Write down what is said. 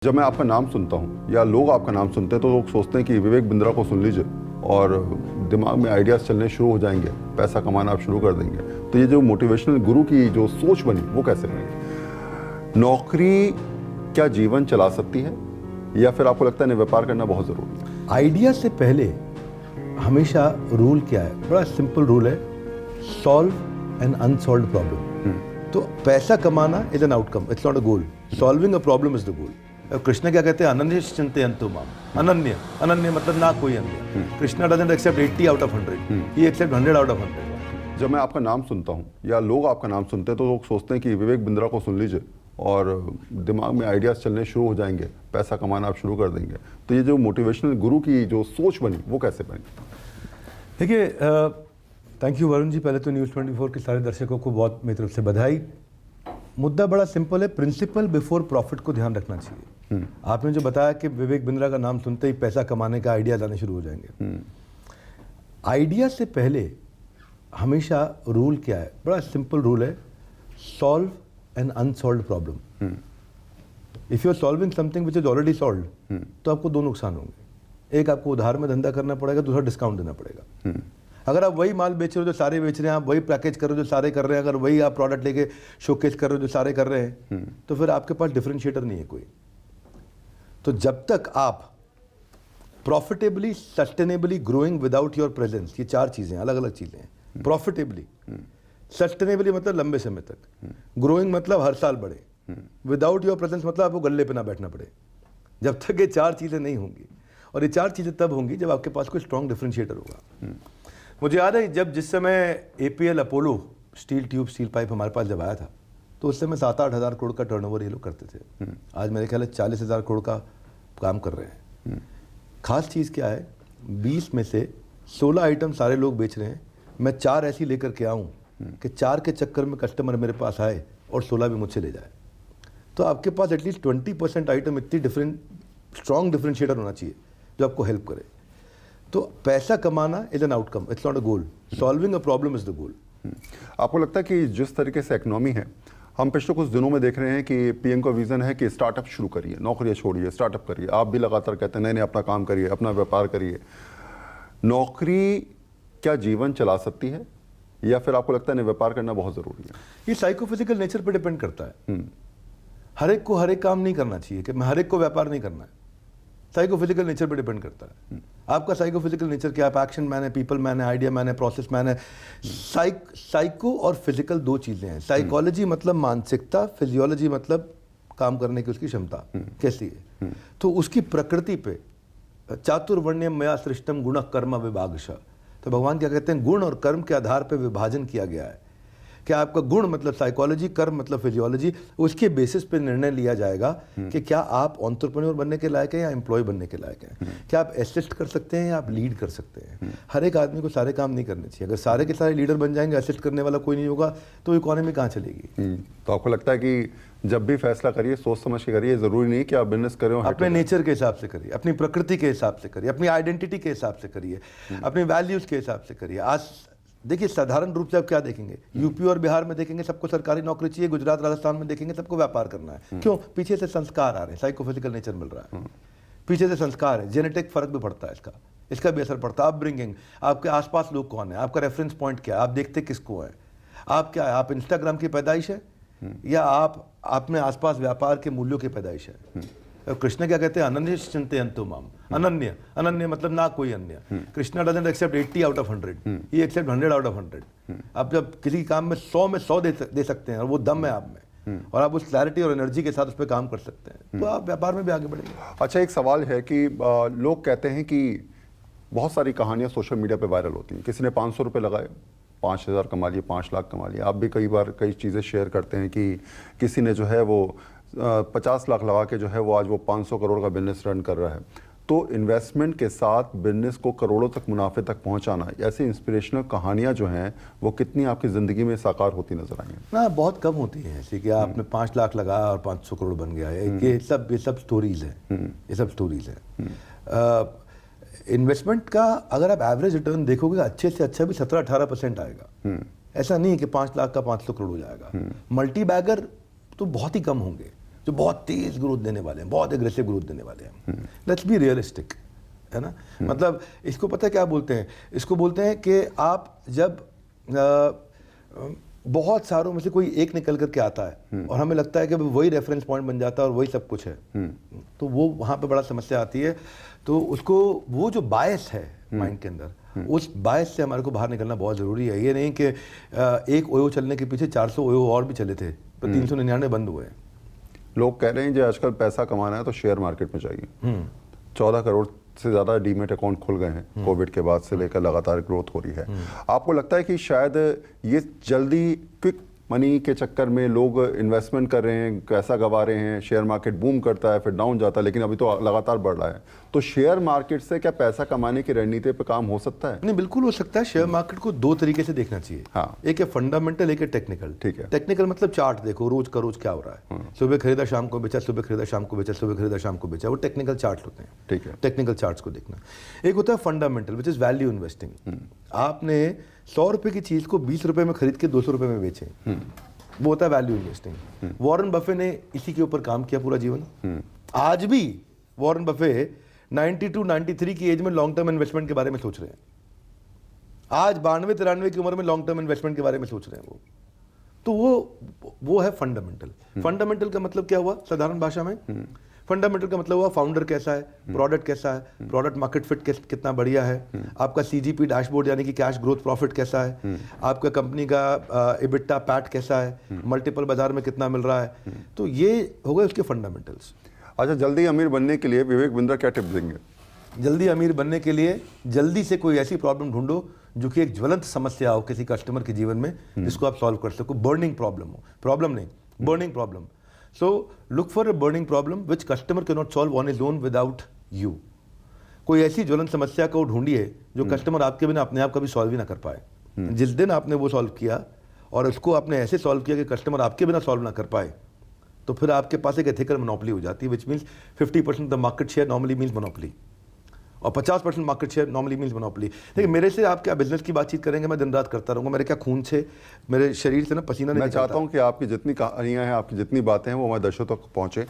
जब मैं आपका नाम सुनता हूँ या लोग आपका नाम सुनते हैं तो लोग सोचते हैं कि विवेक बिंद्रा को सुन लीजिए और दिमाग में आइडियाज़ चलने शुरू हो जाएंगे, पैसा कमाना आप शुरू कर देंगे। तो ये जो मोटिवेशनल गुरु की जो सोच बनी वो कैसे बनी? नौकरी क्या जीवन चला सकती है या फिर आपको लगता है व्यापार करना बहुत ज़रूरी है? आइडिया से पहले हमेशा रूल क्या है? बड़ा सिंपल रूल है, सॉल्व एन अनसॉल्व्ड प्रॉब्लम। तो पैसा कमाना is an outcome, it's not a goal. Solving a problem is the goal. Krishna क्या कहते हैं? अनन्य चिंतयन्तु माम। अनन्य, अनन्य मतलब ना कोई अन्य। Krishna doesn't accept 80 out of 100, he accept 100 out of 100। जब मैं आपका नाम सुनता हूँ या लोग आपका नाम सुनते हैं तो लोग सोचते हैं कि विवेक बिंद्रा को सुन लीजिए और दिमाग में आइडियाज़ चलने शुरू हो जाएंगे, पैसा कमाना आप शुरू कर देंगे। तो ये जो मोटिवेशनल गुरु की जो सोच बनी वो कैसे बनी? देखिए, थैंक यू वरुण जी। पहले तो न्यूज़ 24 के सारे दर्शकों को बहुत मेरी तरफ से बधाई। मुद्दा बड़ा सिंपल है, प्रिंसिपल बिफोर प्रॉफिट को ध्यान रखना चाहिए। आपने जो बताया कि विवेक बिंद्रा का नाम सुनते ही पैसा कमाने का आइडियाज आने शुरू हो जाएंगे। आइडिया से पहले हमेशा रूल क्या है? बड़ा सिंपल रूल है, solve an unsolved problem. If you are solving something which is already solved तो आपको दो नुकसान होंगे। एक, आपको उधार में धंधा करना पड़ेगा, दूसरा डिस्काउंट देना पड़ेगा। अगर आप वही माल बेच रहे हो जो सारे बेच रहे हैं, आप वही पैकेज कर रहे हो जो सारे कर रहे हैं, अगर वही आप प्रोडक्ट लेके शोकेस कर रहे हो जो सारे कर रहे हैं, तो फिर आपके पास डिफरेंशिएटर नहीं है कोई। तो जब तक आप profitably, sustainably growing without your presence, ये चार चीजें अलग अलग चीजें हैं। प्रॉफिटेबली, सस्टेनेबली मतलब लंबे समय तक, ग्रोइंग मतलब हर साल बढ़े, विदाउट योर प्रेजेंस मतलब आपको गल्ले पे ना बैठना पड़े। जब तक ये चार चीजें नहीं होंगी, और ये चार चीजें तब होंगी जब आपके पास कोई स्ट्रॉन्ग डिफरेंशिएटर होगा। मुझे याद है जब जिस समय APL Apollo steel tube steel pipe हमारे पास जब आया था, तो उस समय 7-8 हज़ार करोड़ का टर्नओवर ये लोग करते थे। आज मेरे ख्याल है 40,000 करोड़ का काम कर रहे हैं। खास चीज़ क्या है, 20 में से 16 आइटम सारे लोग बेच रहे हैं। मैं 4 ऐसी लेकर के आऊँ कि 4 के चक्कर में कस्टमर मेरे पास आए और 16 भी मुझसे ले जाए। तो आपके पास एटलीस्ट 20% आइटम इतनी स्ट्रॉन्ग डिफरेंशिएटर होना चाहिए जो आपको हेल्प करे। तो पैसा कमाना is an outcome, it's not a goal. Solving a problem is the goal. आपको लगता है कि जिस तरीके से इकोनॉमी है, हम पिछले कुछ दिनों में देख रहे हैं कि पीएम का विजन है कि स्टार्टअप शुरू करिए, नौकरियां छोड़िए, स्टार्टअप करिए। आप भी लगातार कहते हैं नहीं नहीं अपना काम करिए, अपना व्यापार करिए। नौकरी क्या जीवन चला सकती है या फिर आपको लगता है व्यापार करना बहुत ज़रूरी है? ये साइकोफिजिकल नेचर पर डिपेंड करता है। हर एक को हर एक काम नहीं करना चाहिए कि हर एक को व्यापार नहीं करना है। साइकोफिजिकल नेचर पर डिपेंड करता है। आपका साइकोफिजिकल नेचर क्या है? आप एक्शन मैन है, पीपल मैन है, आइडिया मैन है, प्रोसेस मैन है। साइको और फिजिकल दो चीजें हैं। साइकोलॉजी मतलब मानसिकता, फिजियोलॉजी मतलब काम करने की उसकी क्षमता कैसी है। तो उसकी प्रकृति पे चातुर्वर्ण्यम मया सृष्टम गुण कर्म विभागश। तो भगवान क्या कहते हैं? गुण और कर्म के आधार पर विभाजन किया गया है कि आपका गुण मतलब साइकोलॉजी, कर्म मतलब फिजियोलॉजी। उसके बेसिस पे निर्णय लिया जाएगा कि क्या आप एंटरप्रेन्योर बनने के लायक हैं या एम्प्लॉय बनने के लायक हैं। क्या आप असिस्ट कर सकते हैं या आप लीड कर सकते हैं। हर एक आदमी को सारे काम नहीं करने चाहिए। अगर सारे के सारे लीडर बन जाएंगे, असिस्ट करने वाला कोई नहीं होगा, तो इकोनॉमी कहाँ चलेगी? तो आपको लगता है कि जब भी फैसला करिए सोच समझ के करिए, जरूरी नहीं कि आप बिजनेस करें, अपने नेचर के हिसाब से करिए, अपनी प्रकृति के हिसाब से करिए, अपनी आइडेंटिटी के हिसाब से करिए, अपनी वैल्यूज के हिसाब से करिए। आज देखिए, साधारण रूप से आप क्या देखेंगे, यूपी और बिहार में देखेंगे सबको सरकारी नौकरी चाहिए, गुजरात राजस्थान में देखेंगे सबको व्यापार करना है। क्यों? पीछे से संस्कार आ रहे हैं, साइकोफिजिकल नेचर मिल रहा है, पीछे से संस्कार है। जेनेटिक फर्क भी पड़ता है, इसका भी असर पड़ता है। अपब्रिंगिंग, आपके आसपास लोग कौन है, आपका रेफरेंस पॉइंट क्या है, आप देखते किसको है, आप क्या है, आप इंस्टाग्राम की पैदाइश है या आप अपने आसपास व्यापार के मूल्यों की पैदाइश है। कृष्ण क्या कहते हैं? अनन्य चिंतयन्तु माम। अनन्य, अनन्य मतलब ना कोई अन्य। Krishna doesn't accept 80 out of 100, he accept 100 out of 100। आप जब किसी काम में 100 में 100 दे सकते हैं और वो दम है आप में, और आप उस क्लैरिटी और एनर्जी के साथ उस पर काम कर सकते हैं, तो आप व्यापार में भी आगे बढ़ेंगे। अच्छा, एक सवाल है कि लोग कहते हैं कि बहुत सारी कहानियां सोशल मीडिया पे वायरल होती हैं। किसी ने 500 रुपये लगाए, 5,000 कमा लिए, 5 लाख कमा लिए। आप भी कई बार कई चीज़ें शेयर करते हैं कि किसी ने जो है वो 50 लाख लगा के जो है वो आज वो 500 करोड़ का बिजनेस रन कर रहा है। तो इन्वेस्टमेंट के साथ बिजनेस को करोड़ों तक मुनाफे तक पहुंचाना, ऐसी इंस्पिरेशनल कहानियां जो हैं वो कितनी आपकी ज़िंदगी में साकार होती नजर आई हैं? ना, बहुत कम होती हैं ऐसी कि आपने 5 लाख लगाया और 500 करोड़ बन गया है। ये सब स्टोरीज हैं, ये सब स्टोरीज हैं। इन्वेस्टमेंट का अगर आप एवरेज रिटर्न देखोगे, अच्छे से अच्छा भी 17-18% आएगा। ऐसा नहीं है कि 5 लाख का 500 करोड़ हो जाएगा। मल्टी बैगर तो बहुत ही कम होंगे जो बहुत तेज ग्रोथ देने वाले हैं, बहुत एग्रेसिव ग्रोथ देने वाले हैं। लेट्स बी रियलिस्टिक, है ना। मतलब इसको पता है क्या बोलते हैं, इसको बोलते हैं कि आप जब बहुत सारों में से कोई एक निकल करके आता है और हमें लगता है कि वही रेफरेंस पॉइंट बन जाता है और वही सब कुछ है, तो वो वहाँ पे बड़ा समस्या आती है। तो उसको वो जो बायस है माइंड के अंदर, उस बायस से हमारे को बाहर निकलना बहुत ज़रूरी है। ये नहीं कि एक ओयो चलने के पीछे 400 ओयो और भी चले थे, पर 399 बंद हुए हैं। लोग कह रहे हैं जो आजकल पैसा कमाना है तो शेयर मार्केट में चाहिए। 14 करोड़ से ज़्यादा डीमेट अकाउंट खुल गए हैं कोविड के बाद से लेकर, लगातार ग्रोथ हो रही है। आपको लगता है कि शायद ये जल्दी क्विक मनी के चक्कर में लोग इन्वेस्टमेंट कर रहे हैं, पैसा गंवा रहे हैं, शेयर मार्केट बूम करता है फिर डाउन जाता है, लेकिन अभी तो लगातार बढ़ रहा है, तो शेयर मार्केट से क्या पैसा कमाने की रणनीति पे काम हो सकता है? नहीं, बिल्कुल हो सकता है। शेयर मार्केट को दो तरीके से देखना चाहिए। हाँ। एक है फंडामेंटल, एक है टेक्निकल। ठीक है। टेक्निकल मतलब चार्ट देखो, रोज का रोज क्या हो रहा है, सुबह खरीदा शाम को बेचा, सुबह खरीदा शाम को बेचा, सुबह खरीदा शाम को बेचा, वो टेक्निकल चार्ट होते हैं। ठीक है। टेक्निकल चार्ट्स को देखना। एक होता है fundamental, which is value investing. आपने 100 रुपए की चीज को 20 रुपए में खरीद के 200 रुपए में बेचे, वो होता है वैल्यू इन्वेस्टिंग। वॉरेन बफे ने इसी के ऊपर काम किया पूरा जीवन। आज भी वॉरेन बफे 92-93 की एज में लॉन्ग टर्म इन्वेस्टमेंट के बारे में सोच रहे हैं। आज 92-93 की उम्र में लॉन्ग टर्म इन्वेस्टमेंट के बारे में सोच रहे हैं वो। तो वो है फंडामेंटल। फंडामेंटल का मतलब क्या हुआ साधारण भाषा में? फंडामेंटल का मतलब हुआ फाउंडर कैसा है, प्रोडक्ट कैसा है, प्रोडक्ट मार्केट फिट कितना बढ़िया है, आपका सीजीपी डैशबोर्ड यानी कि कैश ग्रोथ प्रॉफिट कैसा है, आपका कंपनी का इबिट्टा पैट कैसा है, मल्टीपल बाजार में कितना मिल रहा है। तो ये हो गए उसके फंडामेंटल्स। अच्छा, जल्दी अमीर बनने के लिए विवेक बिंद्रा क्या टिप्स देंगे? जल्दी अमीर बनने के लिए जल्दी से कोई ऐसी प्रॉब्लम ढूंढो जो कि एक ज्वलंत समस्या हो किसी कस्टमर के जीवन में, जिसको आप सॉल्व कर सको। बर्निंग प्रॉब्लम हो, प्रॉब्लम नहीं, burning problem. So look for a burning problem which customer cannot solve on his own without you. कोई ऐसी ज्वलंत समस्या को ढूंढिए जो कस्टमर आपके बिना अपने आप कभी सॉल्व ही ना कर पाए। जिस दिन आपने वो सॉल्व किया और उसको आपने ऐसे सॉल्व किया कि कस्टमर आपके बिना सॉल्व ना कर पाए, तो फिर आपके पास एक एथिकल मोनोपोली हो जाती है, which means 50% the market share normally means monopoly, और 50% market share normally means monopoly. देखिए, मेरे से आप क्या बिजनेस की बातचीत करेंगे, मैं दिन रात करता रहूँगा, मेरे क्या खून से, मेरे शरीर से ना पसीना नहीं मैं निकलता। चाहता हूँ कि आपकी जितनी कहानियाँ हैं, आपकी जितनी बातें हैं, वो हमारे दर्शकों तक पहुँचे।